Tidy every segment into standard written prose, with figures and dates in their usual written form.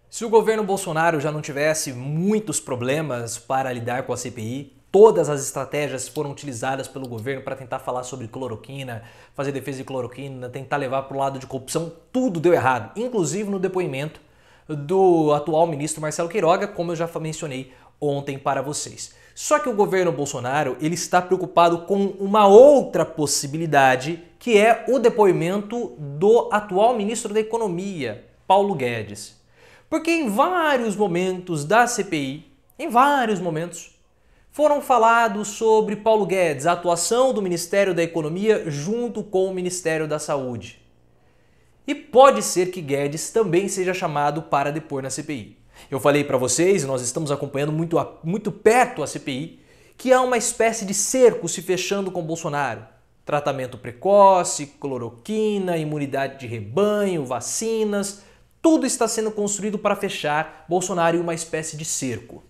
Se o governo Bolsonaro já não tivesse muitos problemas para lidar com a CPI, todas as estratégias foram utilizadas pelo governo para tentar falar sobre cloroquina, fazer defesa de cloroquina, tentar levar para o lado de corrupção, tudo deu errado, inclusive no depoimento do atual ministro Marcelo Queiroga, como eu já mencionei ontem para vocês. Só que o governo Bolsonaro ele está preocupado com uma outra possibilidade, que é o depoimento do atual ministro da Economia, Paulo Guedes. Porque em vários momentos da CPI, em vários momentos, foram falados sobre Paulo Guedes, a atuação do Ministério da Economia junto com o Ministério da Saúde. E pode ser que Guedes também seja chamado para depor na CPI. Eu falei para vocês, nós estamos acompanhando muito perto a CPI, que há uma espécie de cerco se fechando com Bolsonaro. Tratamento precoce, cloroquina, imunidade de rebanho, vacinas, tudo está sendo construído para fechar Bolsonaro em uma espécie de cerco.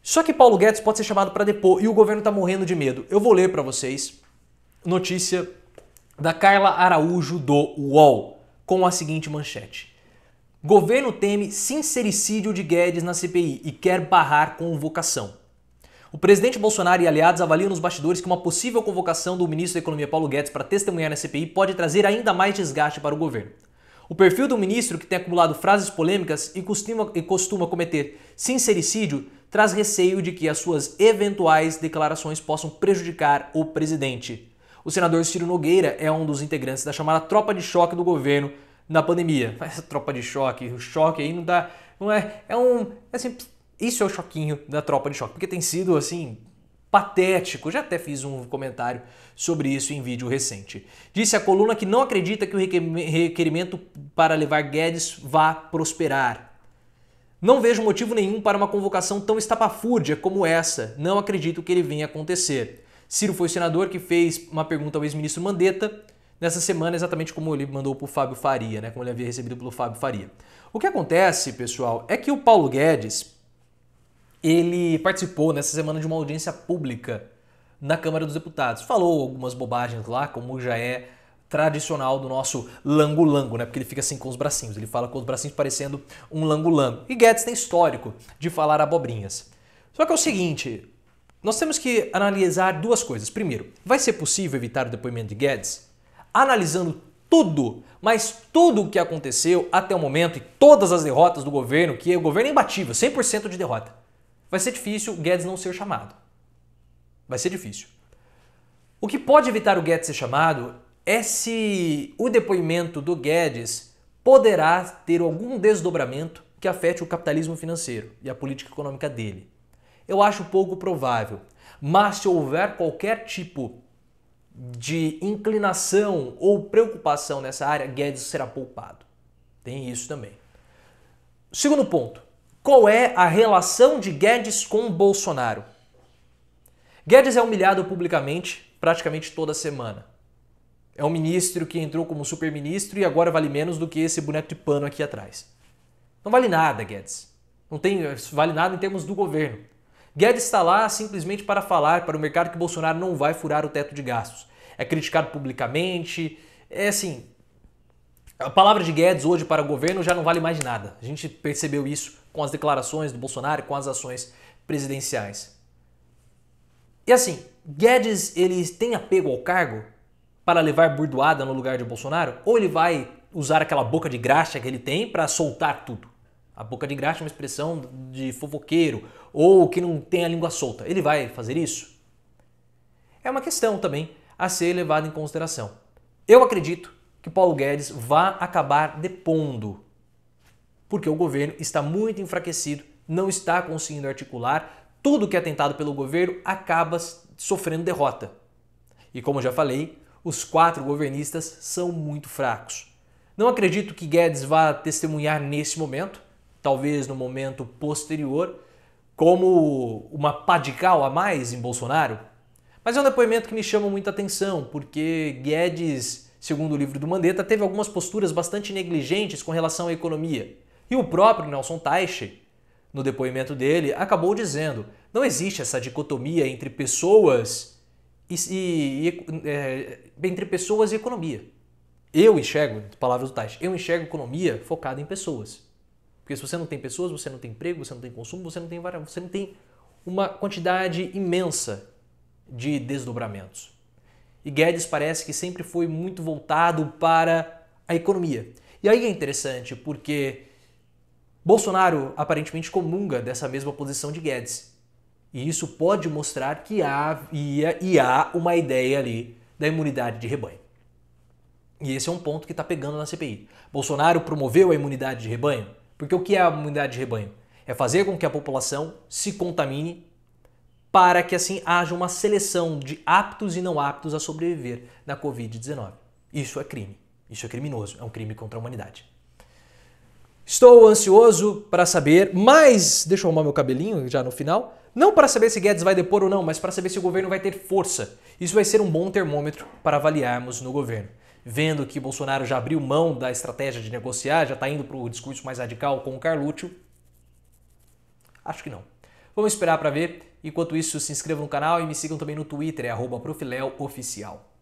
Só que Paulo Guedes pode ser chamado para depor e o governo está morrendo de medo. Eu vou ler para vocês notícia da Carla Araújo do UOL com a seguinte manchete. Governo teme sincericídio de Guedes na CPI e quer barrar convocação. O presidente Bolsonaro e aliados avaliam nos bastidores que uma possível convocação do ministro da Economia Paulo Guedes para testemunhar na CPI pode trazer ainda mais desgaste para o governo. O perfil do ministro, que tem acumulado frases polêmicas e costuma cometer sincericídio, traz receio de que as suas eventuais declarações possam prejudicar o presidente. O senador Ciro Nogueira é um dos integrantes da chamada tropa de choque do governo na pandemia. Mas essa tropa de choque, o choque aí não dá, não é, assim, isso é o choquinho da tropa de choque, porque tem sido assim patético. Já até fiz um comentário sobre isso em vídeo recente. Disse a coluna que não acredita que o requerimento para levar Guedes vá prosperar. Não vejo motivo nenhum para uma convocação tão estapafúrdia como essa. Não acredito que ele venha acontecer. Ciro foi o senador que fez uma pergunta ao ex-ministro Mandetta nessa semana, exatamente como ele mandou para o Fábio Faria, né? Como ele havia recebido pelo Fábio Faria. O que acontece, pessoal, é que o Paulo Guedes ele participou nessa semana de uma audiência pública na Câmara dos Deputados. Falou algumas bobagens lá, como já é tradicional do nosso lango-lango, né? Porque ele fica assim com os bracinhos, ele fala com os bracinhos parecendo um lango-lango. E Guedes tem histórico de falar abobrinhas. Só que é o seguinte, nós temos que analisar duas coisas. Primeiro, vai ser possível evitar o depoimento de Guedes? Analisando tudo, mas tudo o que aconteceu até o momento e todas as derrotas do governo, que o governo é imbatível, 100% de derrota. Vai ser difícil o Guedes não ser chamado. Vai ser difícil. O que pode evitar o Guedes ser chamado é se o depoimento do Guedes poderá ter algum desdobramento que afete o capitalismo financeiro e a política econômica dele. Eu acho pouco provável, mas se houver qualquer tipo de inclinação ou preocupação nessa área, Guedes será poupado. Tem isso também. Segundo ponto. Qual é a relação de Guedes com Bolsonaro? Guedes é humilhado publicamente praticamente toda semana. É um ministro que entrou como super-ministro e agora vale menos do que esse boneco de pano aqui atrás. Não vale nada, Guedes. Não vale nada em termos do governo. Guedes está lá simplesmente para falar para o mercado que Bolsonaro não vai furar o teto de gastos. É criticado publicamente, é assim... A palavra de Guedes hoje para o governo já não vale mais de nada. A gente percebeu isso com as declarações do Bolsonaro e com as ações presidenciais. E assim, Guedes ele tem apego ao cargo para levar burdoada no lugar de Bolsonaro? Ou ele vai usar aquela boca de graxa que ele tem para soltar tudo? A boca de graxa é uma expressão de fofoqueiro ou que não tem a língua solta. Ele vai fazer isso? É uma questão também a ser levada em consideração. Eu acredito que Paulo Guedes vá acabar depondo, porque o governo está muito enfraquecido, não está conseguindo articular, tudo que é tentado pelo governo acaba sofrendo derrota. E como já falei, os 4 governistas são muito fracos. Não acredito que Guedes vá testemunhar nesse momento, talvez no momento posterior, como uma pá de cal a mais em Bolsonaro, mas é um depoimento que me chama muita atenção, porque Guedes, segundo o livro do Mandetta, teve algumas posturas bastante negligentes com relação à economia. E o próprio Nelson Teich, no depoimento dele, acabou dizendo: não existe essa dicotomia entre pessoas entre pessoas e economia. Eu enxergo, palavras do Teich, eu enxergo economia focada em pessoas. Porque se você não tem pessoas, você não tem emprego, você não tem consumo, você não tem uma quantidade imensa de desdobramentos. E Guedes parece que sempre foi muito voltado para a economia. E aí é interessante porque Bolsonaro aparentemente comunga dessa mesma posição de Guedes. E isso pode mostrar que há uma ideia ali da imunidade de rebanho. E esse é um ponto que está pegando na CPI. Bolsonaro promoveu a imunidade de rebanho, porque o que é a imunidade de rebanho? É fazer com que a população se contamine para que assim haja uma seleção de aptos e não aptos a sobreviver na Covid-19. Isso é crime. Isso é criminoso. É um crime contra a humanidade. Estou ansioso para saber, mas deixa eu arrumar meu cabelinho já no final. Não para saber se Guedes vai depor ou não, mas para saber se o governo vai ter força. Isso vai ser um bom termômetro para avaliarmos no governo. Vendo que Bolsonaro já abriu mão da estratégia de negociar, já está indo para o discurso mais radical com o Carluccio, acho que não. Vamos esperar para ver. Enquanto isso, se inscrevam no canal e me sigam também no Twitter, @profileo_oficial.